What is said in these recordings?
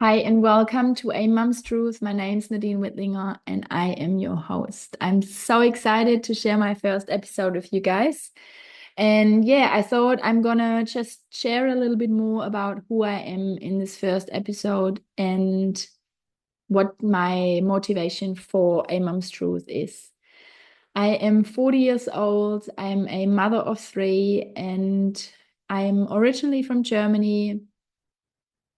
Hi and welcome to A Mum's Truth. My name's Nadine Whitlinger and I am your host. I'm so excited to share my first episode with you guys. And yeah, I thought I'm gonna just share a little bit more about who I am in this first episode and what my motivation for A Mum's Truth is. I am 40 years old. I'm a mother of three and I'm originally from Germany.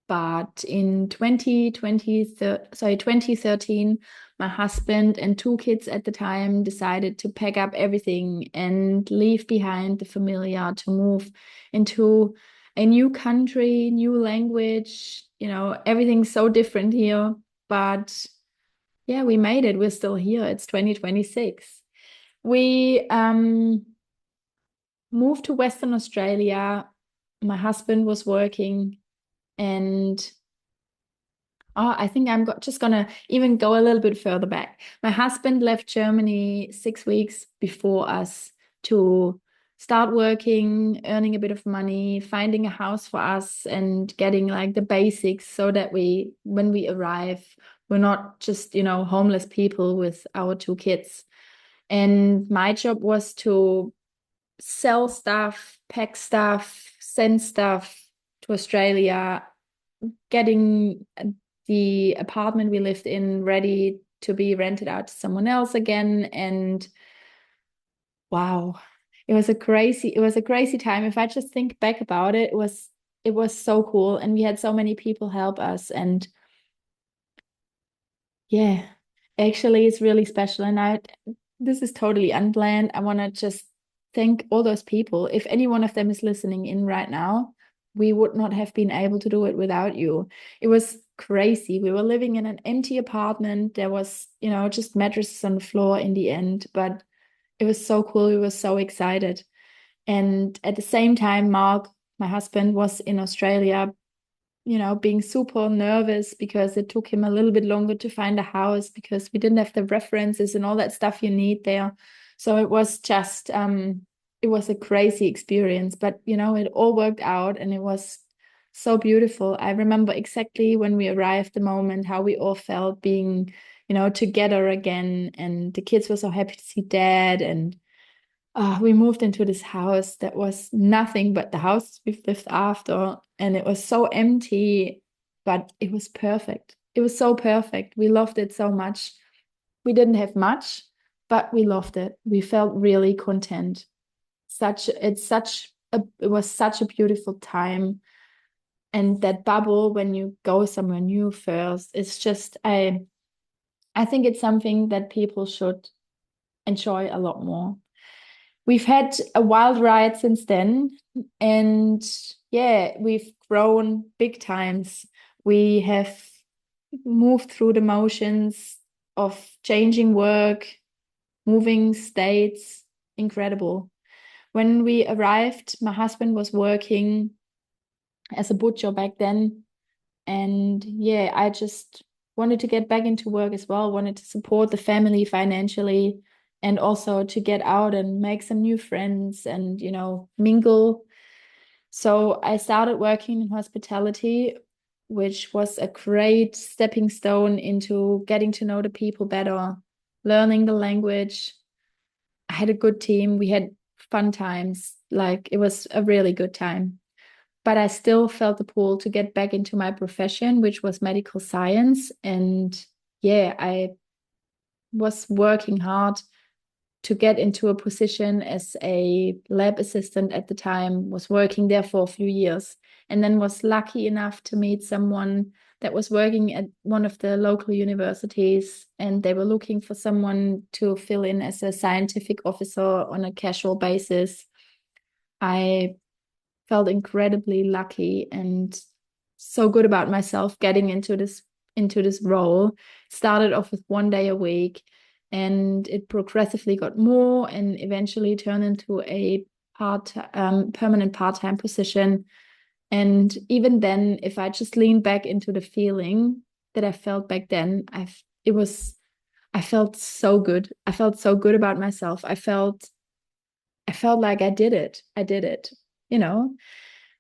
But in 2013, my husband and two kids at the time decided to pack up everything and leave behind the familiar to move into a new country, new language. Everything's so different here. But yeah, we made it. We're still here. It's 2026. We moved to Western Australia. My husband was working and I think just gonna even go a little bit further back. My husband left Germany 6 weeks before us to start working, earning a bit of money, finding a house for us, and getting like the basics so that when we arrive, we're not just, homeless people with our two kids. And my job was to sell stuff, pack stuff, send stuff to Australia, getting the apartment we lived in ready to be rented out to someone else again. And wow, it was a crazy time. If I just think back about it, it was so cool. And we had so many people help us. And yeah, actually it's really special. And this is totally unplanned. I want to just thank all those people. If any one of them is listening in right now, we would not have been able to do it without you. It was crazy. We were living in an empty apartment. There was, just mattresses on the floor in the end, but it was so cool. We were so excited. And at the same time, Mark, my husband, was in Australia, being super nervous because it took him a little bit longer to find a house because we didn't have the references and all that stuff you need there. So it was just, it was a crazy experience, but it all worked out and it was so beautiful. I remember exactly when we arrived, the moment how we all felt being, together again. And the kids were so happy to see dad. And we moved into this house that was nothing but the house we've lived after. And it was so empty, but it was perfect. It was so perfect. We loved it so much. We didn't have much, but we loved it. We felt really content. It was such a beautiful time. And that bubble when you go somewhere new first, it's just I think it's something that people should enjoy a lot more. We've had a wild ride since then, and yeah, we've grown big times. We have moved through the motions of changing work, moving states. Incredible. When we arrived, my husband was working as a butcher back then. And yeah, I just wanted to get back into work as well, wanted to support the family financially and also to get out and make some new friends and, mingle. So I started working in hospitality, which was a great stepping stone into getting to know the people better, learning the language. I had a good team. We had fun times. Like it was a really good time. But I still felt the pull to get back into my profession, which was medical science. And yeah, I was working hard to get into a position as a lab assistant at the time, was working there for a few years, and then was lucky enough to meet someone that was working at one of the local universities, and they were looking for someone to fill in as a scientific officer on a casual basis. I felt incredibly lucky and so good about myself getting into this role. Started off with 1 day a week, and it progressively got more, and eventually turned into a permanent part-time position. And even then, if I just lean back into the feeling that I felt back then, I felt so good. I felt so good about myself. I felt like I did it. I did it, you know.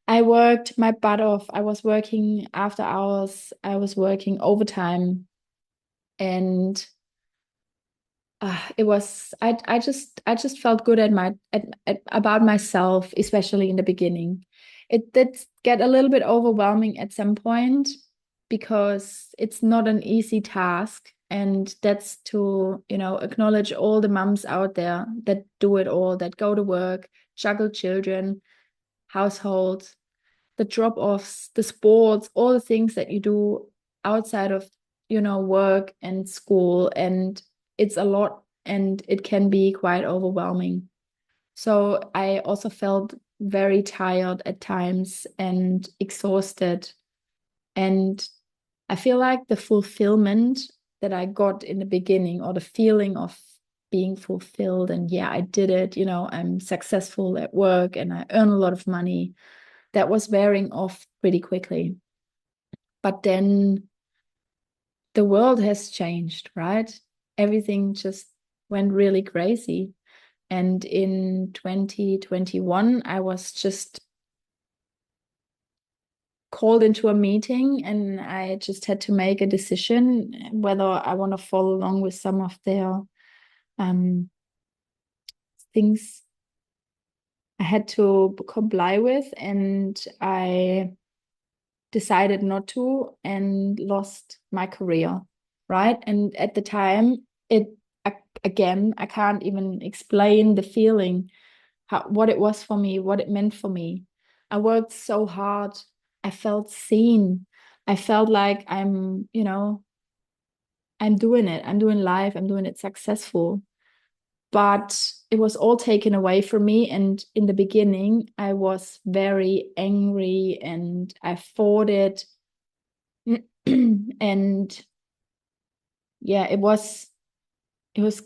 I worked my butt off. I was working after hours. I was working overtime, and it was I just felt good about myself, especially in the beginning. It did get a little bit overwhelming at some point because it's not an easy task, and that's to, acknowledge all the moms out there that do it all, that go to work, juggle children, household, the drop-offs, the sports, all the things that you do outside of, work and school. And it's a lot, and it can be quite overwhelming. So I also felt very tired at times and exhausted. And I feel like the fulfillment that I got in the beginning, or the feeling of being fulfilled, and yeah, I did it, I'm successful at work and I earn a lot of money, that was wearing off pretty quickly. But then the world has changed, right? Everything just went really crazy. And in 2021, I was just called into a meeting, and I just had to make a decision whether I want to follow along with some of their um, things I had to comply with. And I decided not to, and lost my career, right? And at the time, it again, I can't even explain the feeling, what it was for me, what it meant for me. I worked so hard. I felt seen. I felt like I'm doing it. I'm doing life. I'm doing it successful. But it was all taken away from me. And in the beginning, I was very angry and I fought it. And yeah, it was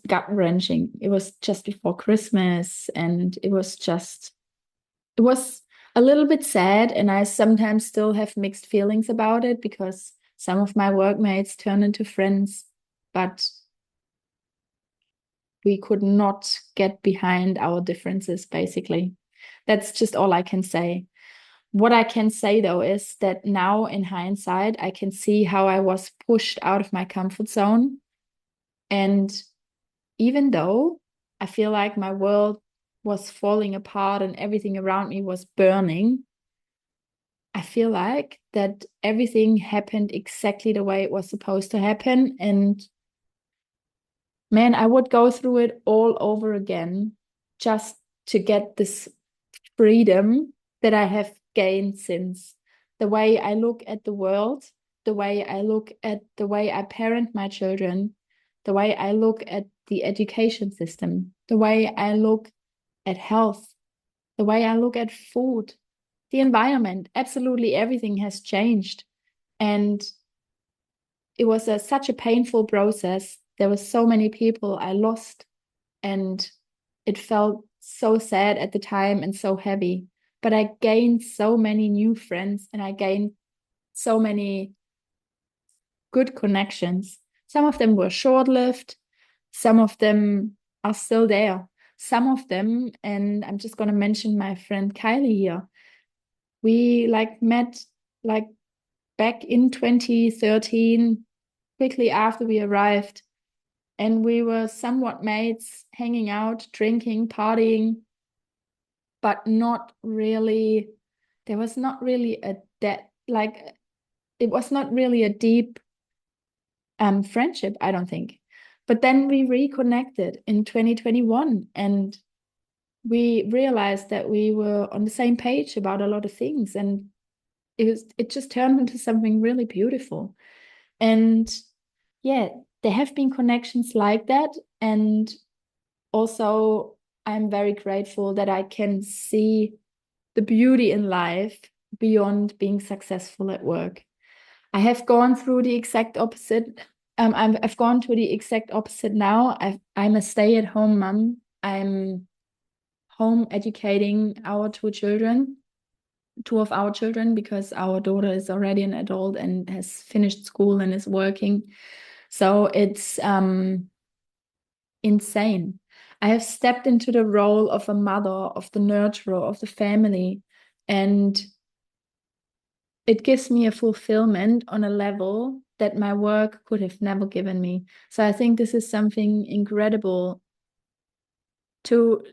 gut-wrenching. It was just before Christmas, and it was a little bit sad, and I sometimes still have mixed feelings about it because some of my workmates turned into friends, but we could not get behind our differences, basically. That's just all I can say. What I can say though is that now in hindsight, I can see how I was pushed out of my comfort zone. And even though I feel like my world was falling apart and everything around me was burning, I feel like that everything happened exactly the way it was supposed to happen. And man, I would go through it all over again just to get this freedom that I have gained since. The way I look at the world, the way I look at the way I parent my children, the way I look at the education system, the way I look at health, the way I look at food, the environment, absolutely everything has changed. And it was such a painful process. There were so many people I lost, and it felt so sad at the time and so heavy. But I gained so many new friends, and I gained so many good connections. Some of them were short-lived, some of them are still there. Some of them, and I'm just going to mention my friend Kylie here. We met like back in 2013, quickly after we arrived, and we were somewhat mates, hanging out, drinking, partying, but not really. There was not really a that like it was not really a deep friendship, I don't think. But then we reconnected in 2021, and we realized that we were on the same page about a lot of things, and it just turned into something really beautiful. And yeah, there have been connections like that. And also, I'm very grateful that I can see the beauty in life beyond being successful at work. I have gone through the exact opposite. I've gone to the exact opposite now. I'm a stay-at-home mom. I'm home educating our two of our children, because our daughter is already an adult and has finished school and is working. So it's insane. I have stepped into the role of a mother, of the nurturer, of the family. And it gives me a fulfillment on a level that my work could have never given me. So I think this is something incredible to,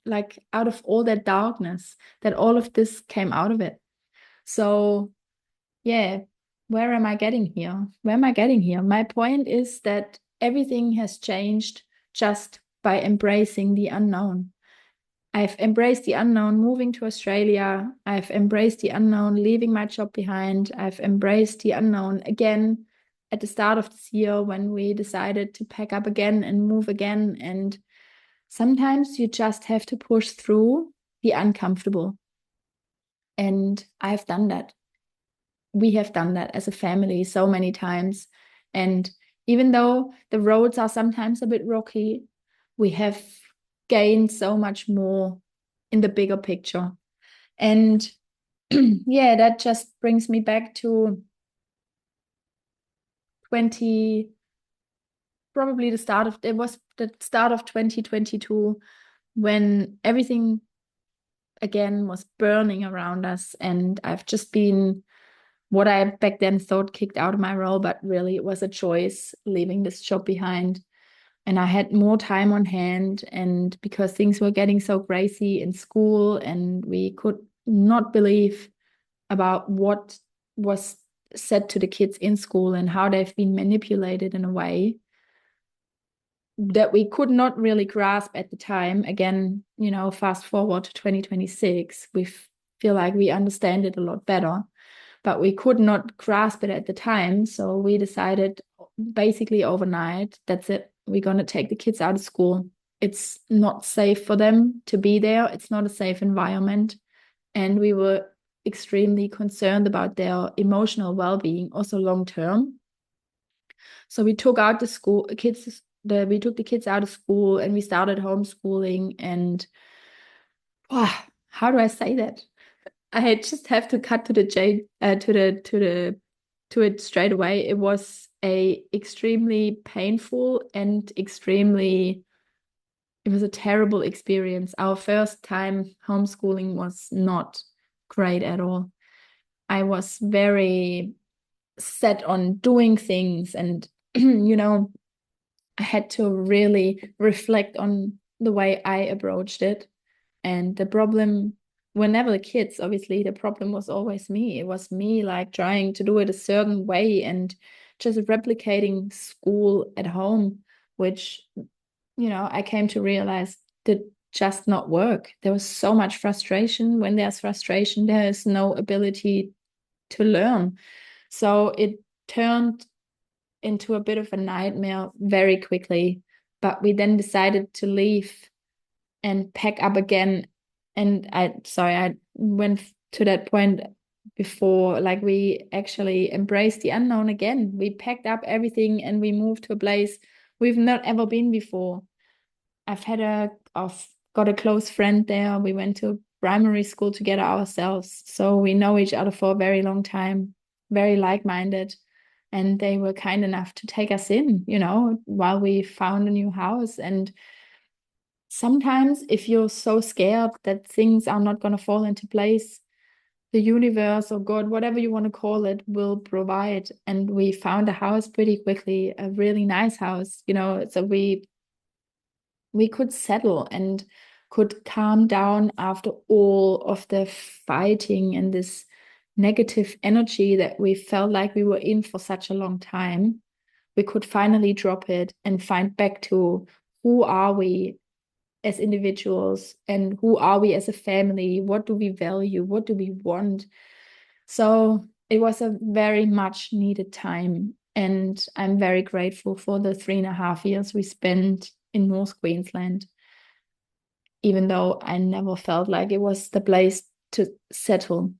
like out of all that darkness, that all of this came out of it. So yeah, where am I getting here? Where am I getting here? My point is that everything has changed just by embracing the unknown. I've embraced the unknown moving to Australia. I've embraced the unknown leaving my job behind. I've embraced the unknown again at the start of this year when we decided to pack up again and move again. And sometimes you just have to push through the uncomfortable. And I've done that. We have done that as a family so many times. And even though the roads are sometimes a bit rocky, we have gained so much more in the bigger picture. And yeah, that just brings me back to 20, probably it was the start of 2022 when everything again was burning around us. And I've just been what I back then thought kicked out of my role, but really it was a choice leaving this job behind. And I had more time on hand, and because things were getting so crazy in school, and we could not believe about what was said to the kids in school and how they've been manipulated in a way that we could not really grasp at the time. Again, fast forward to 2026, we feel like we understand it a lot better, but we could not grasp it at the time. So we decided basically overnight, that's it. We're going to take the kids out of school. It's not safe for them to be there. It's not a safe environment. And we were extremely concerned about their emotional well-being, also long term. So we took out the school kids, we took the kids out of school and we started homeschooling. And wow, how do I say that? I just have to cut to the to it straight away. It was a extremely painful and it was a terrible experience. Our first time homeschooling was not great at all. I was very set on doing things, and I had to really reflect on the way I approached it. And the problem were never the kids, obviously. The problem was always me. It was me like trying to do it a certain way and just replicating school at home, which, I came to realize did just not work. There was so much frustration. When there's frustration, there is no ability to learn. So it turned into a bit of a nightmare very quickly. But we then decided to leave and pack up again. And I went to that point before, like we actually embraced the unknown again. We packed up everything and we moved to a place we've not ever been before. I've got a close friend there. We went to primary school together ourselves. So we know each other for a very long time, very like-minded. And they were kind enough to take us in, while we found a new house. And sometimes if you're so scared that things are not going to fall into place, the universe or God, whatever you want to call it, will provide. And we found a house pretty quickly, a really nice house, so we could settle and could calm down after all of the fighting and this negative energy that we felt like we were in for such a long time. We could finally drop it and find back to who are we as individuals and who are we as a family? What do we value? What do we want? So it was a very much needed time. And I'm very grateful for the 3.5 years we spent in North Queensland, even though I never felt like it was the place to settle.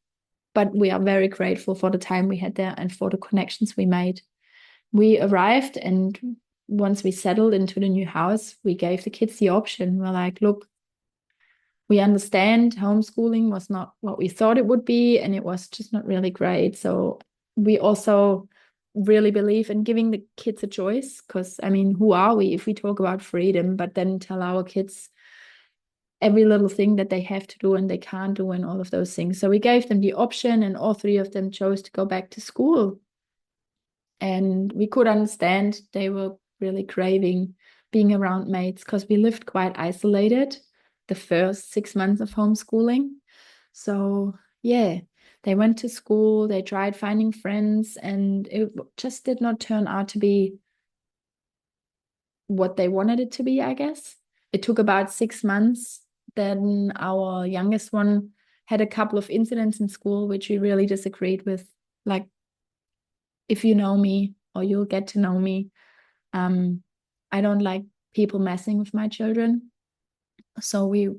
But we are very grateful for the time we had there and for the connections we made. We arrived, and once we settled into the new house, we gave the kids the option. We're like, look, we understand homeschooling was not what we thought it would be, and it was just not really great. So we also really believe in giving the kids a choice, because, I mean, who are we if we talk about freedom, but then tell our kids every little thing that they have to do and they can't do and all of those things. So we gave them the option, and all three of them chose to go back to school. And we could understand they were really craving being around mates because we lived quite isolated the first 6 months of homeschooling. So, yeah, they went to school, they tried finding friends, and it just did not turn out to be what they wanted it to be, I guess. It took about 6 months. Then our youngest one had a couple of incidents in school, which we really disagreed with. Like, if you know me or you'll get to know me, I don't like people messing with my children. So we,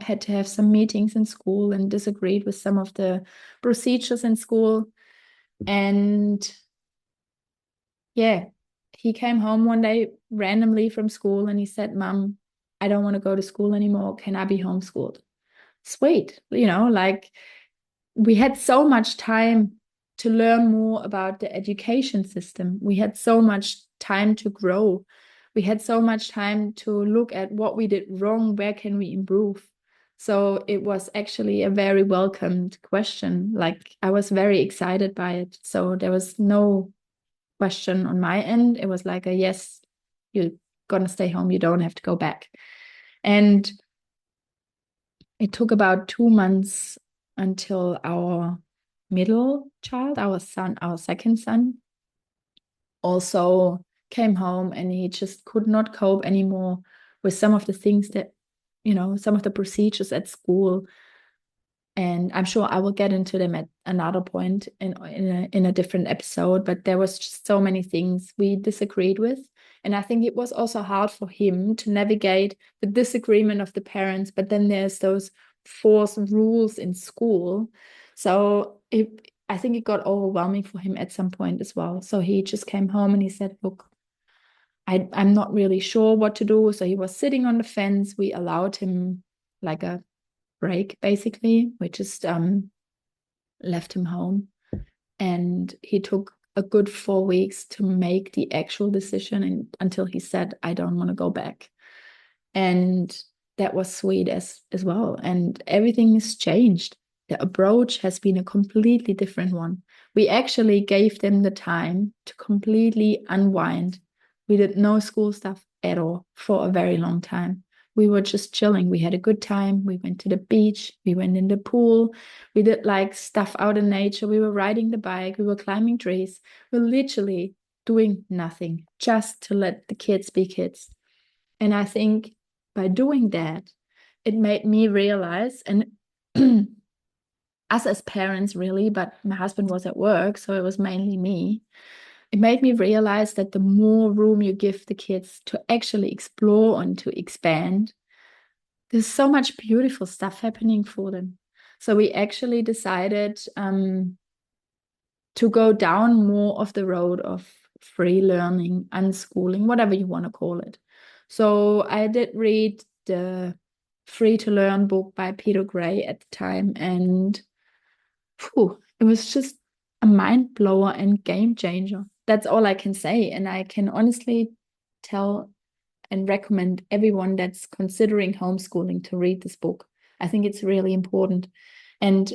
had to have some meetings in school and disagreed with some of the procedures in school. And yeah, he came home one day randomly from school and he said, Mom, I don't want to go to school anymore. Can I be homeschooled? Sweet. Like, we had so much time to learn more about the education system. We had so much time to grow. We had so much time to look at what we did wrong, where can we improve. So it was actually a very welcomed question. Like, I was very excited by it. So there was no question on my end. It was like a yes, you're gonna stay home. You don't have to go back. And it took about 2 months until our middle child, our son, our second son, also came home, and he just could not cope anymore with some of the things that, some of the procedures at school. And I'm sure I will get into them at another point in a different episode, but there was just so many things we disagreed with. And I think it was also hard for him to navigate the disagreement of the parents, but then there's those forced rules in school. So I think it got overwhelming for him at some point as well. So he just came home and he said, look, I'm not really sure what to do. So he was sitting on the fence. We allowed him like a break, basically. We just left him home, and he took a good 4 weeks to make the actual decision, and until he said, I don't want to go back. And that was sweet as well. And everything has changed. The approach has been a completely different one. We actually gave them the time to completely unwind. We did no school stuff at all for a very long time. We were just chilling. We had a good time. We went to the beach. We went in the pool. We did like stuff out in nature. We were riding the bike. We were climbing trees. We were literally doing nothing just to let the kids be kids. And I think by doing that, it made me realize, and us as parents, really, but my husband was at work, so it was mainly me. It made me realize that the more room you give the kids to actually explore and to expand, there's so much beautiful stuff happening for them. So we actually decided to go down more of the road of free learning, unschooling, whatever you want to call it. So I did read the Free to Learn book by Peter Gray at the time, and it was just a mind blower and game changer. That's all I can say. And I can honestly tell and recommend everyone that's considering homeschooling to read this book. I think it's really important. And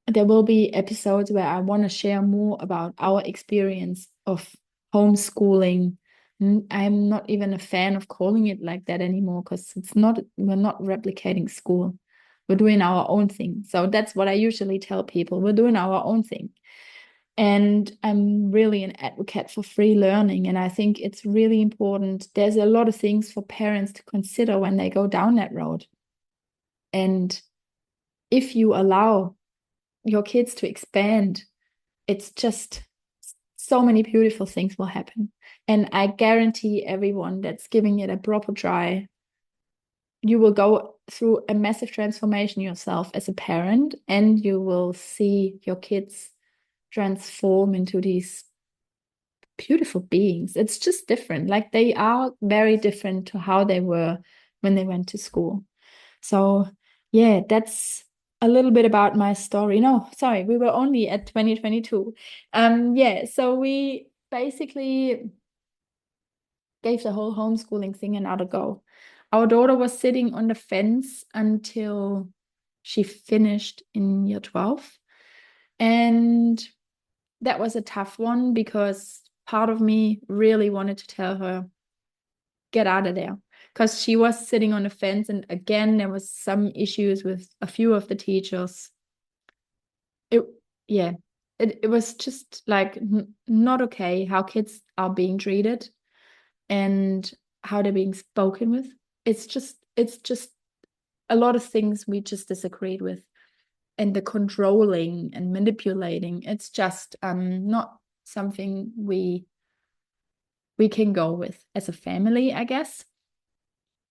there will be episodes where I want to share more about our experience of homeschooling. I'm not even a fan of calling it like that anymore, because we're not replicating school. We're doing our own thing. So that's what I usually tell people. We're doing our own thing. And I'm really an advocate for free learning. And I think it's really important. There's a lot of things for parents to consider when they go down that road. And if you allow your kids to expand, it's just so many beautiful things will happen. And I guarantee everyone that's giving it a proper try, you will go through a massive transformation yourself as a parent, and you will see your kids transform into these beautiful beings. It's just different. Like, they are very different to how they were when they went to school. So yeah, that's a little bit about my story. No, sorry, we were only at 2022. Yeah, so we basically gave the whole homeschooling thing another go. our daughter was sitting on the fence until she finished in year 12. And that was a tough one because part of me really wanted to tell her, get out of there. Because she was sitting on the fence. And again, there was some issues with a few of the teachers. Yeah, it was just like not okay how kids are being treated and how they're being spoken with. It's just a lot of things we just disagreed with. And the controlling and manipulating, it's just not something we can go with as a family, I guess.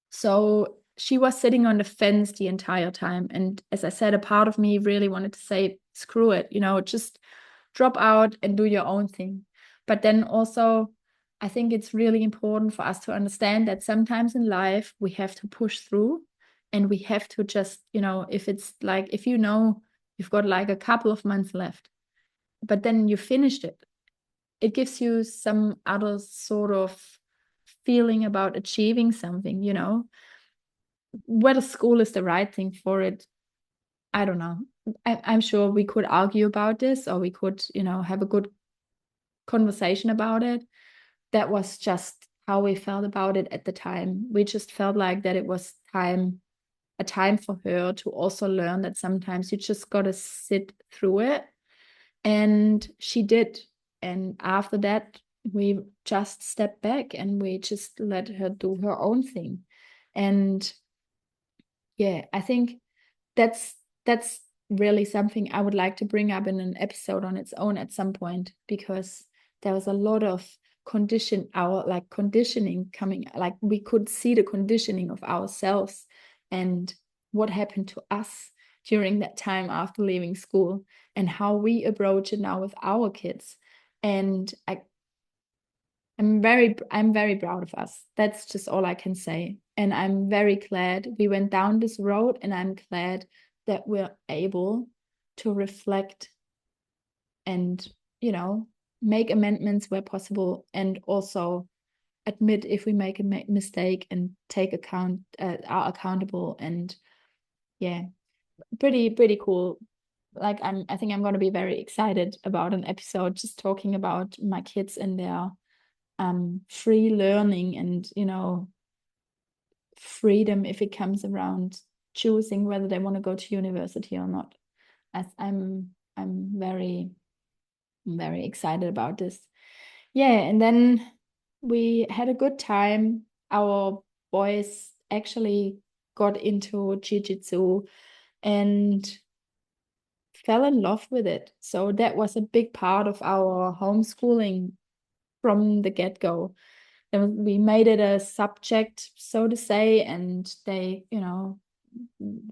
So she was sitting on the fence the entire time. And as I said, a part of me really wanted to say, screw it, just drop out and do your own thing. But then also, I think it's really important for us to understand that sometimes in life we have to push through and we have to just, if it's like, if you've got like a couple of months left, but then you finished it, it gives you some other sort of feeling about achieving something, whether school is the right thing for it, I don't know. I'm sure we could argue about this, or we could, have a good conversation about it. That was just how we felt about it at the time. We just felt like that it was a time for her to also learn that sometimes you just got to sit through it. And she did. And after that, we just stepped back and we just let her do her own thing. And yeah, I think that's really something I would like to bring up in an episode on its own at some point, because there was a lot of conditioning coming, like we could see the conditioning of ourselves and what happened to us during that time after leaving school and how we approach it now with our kids. And I'm very proud of us. That's just all I can say. And I'm very glad we went down this road, and I'm glad that we're able to reflect and, make amendments where possible, and also admit if we make a mistake and take are accountable. And yeah, pretty cool. Like I think I'm going to be very excited about an episode just talking about my kids and their free learning and freedom if it comes around choosing whether they want to go to university or not. As I'm very excited about this. Yeah, and then we had a good time. Our boys actually got into jiu-jitsu and fell in love with it. So that was a big part of our homeschooling from the get-go. And we made it a subject, so to say, and they,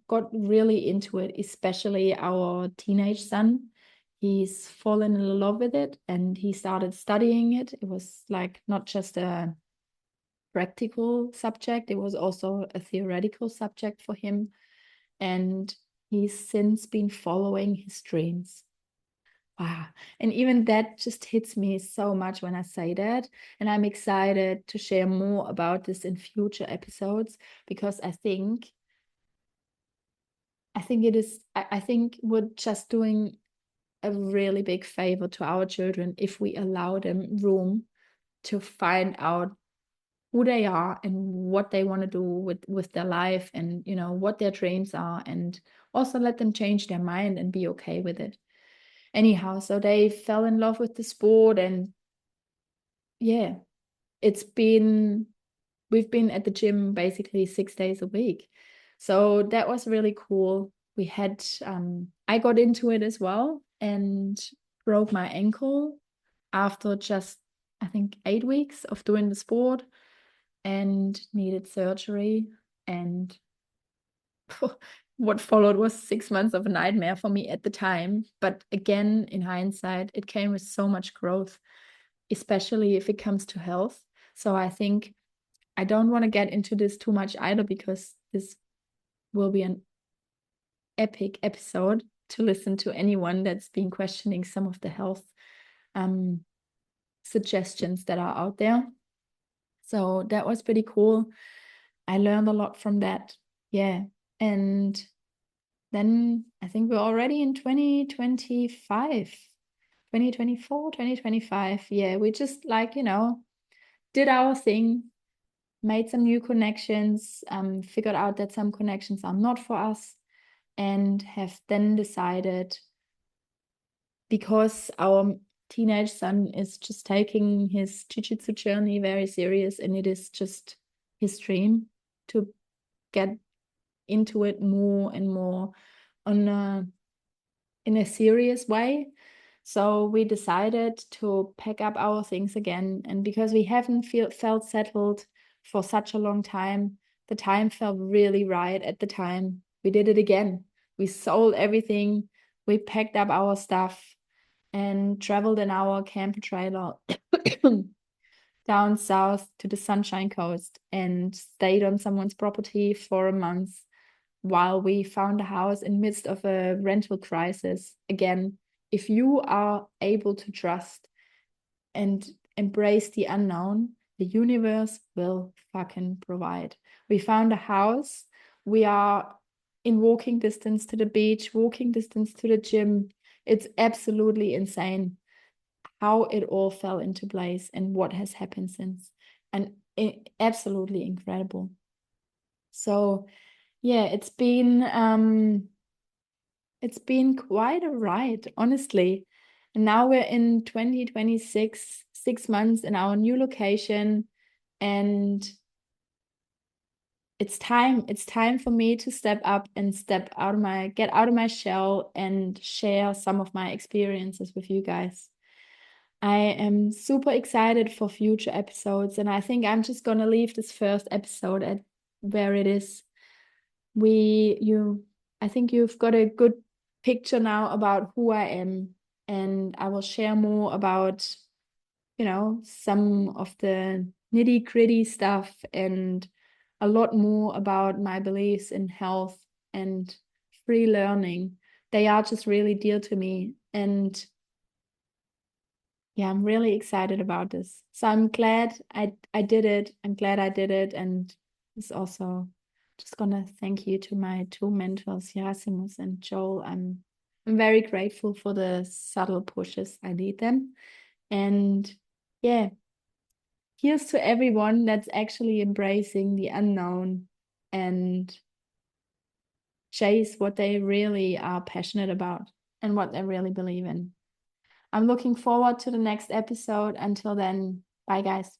got really into it, especially our teenage son. He's fallen in love with it and he started studying it. It was like not just a practical subject, it was also a theoretical subject for him. And he's since been following his dreams. Wow. And even that just hits me so much when I say that. And I'm excited to share more about this in future episodes, because I think we're just doing a really big favor to our children if we allow them room to find out who they are and what they want to do with their life, and what their dreams are, and also let them change their mind and be okay with it. Anyhow, so they fell in love with the sport, and yeah, we've been at the gym basically 6 days a week. So that was really cool. I got into it as well and broke my ankle after just, I think, 8 weeks of doing the sport, and needed surgery. And what followed was 6 months of a nightmare for me at the time. But again, in hindsight, it came with so much growth, especially if it comes to health. So I think I don't want to get into this too much either, because this will be an epic episode to listen to anyone that's been questioning some of the health suggestions that are out there. So that was pretty cool. I learned a lot from that. Yeah. And then I think we're already in 2025, 2024, 2025. Yeah, we just like, did our thing, made some new connections, figured out that some connections are not for us, and have then decided, because our teenage son is just taking his jiu-jitsu journey very serious, and it is just his dream to get into it more and more in a serious way. So we decided to pack up our things again. And because we haven't felt settled for such a long time, the time felt really right at the time. We did it again. We sold everything. We packed up our stuff and traveled in our camper trailer down south to the Sunshine Coast and stayed on someone's property for a month while we found a house in midst of a rental crisis. Again, if you are able to trust and embrace the unknown, the universe will fucking provide. We found a house. We are in walking distance to the beach, walking distance to the gym. It's absolutely insane how it all fell into place and what has happened since. And absolutely incredible. So yeah, it's been quite a ride, honestly. And now we're in 2026, 6 months in our new location, and it's time for me to step up and get out of my shell and share some of my experiences with you guys. I am super excited for future episodes, and I think I'm just gonna leave this first episode at where it is. I think you've got a good picture now about who I am, and I will share more about, some of the nitty-gritty stuff and a lot more about my beliefs in health and free learning. They are just really dear to me, and yeah, I'm really excited about this. So I'm glad I did it. I'm glad I did it, and it's also just gonna thank you to my two mentors, Gerasimus and Joel. I'm very grateful for the subtle pushes. I need them. And yeah, here's to everyone that's actually embracing the unknown and chase what they really are passionate about and what they really believe in. I'm looking forward to the next episode. Until then, bye guys.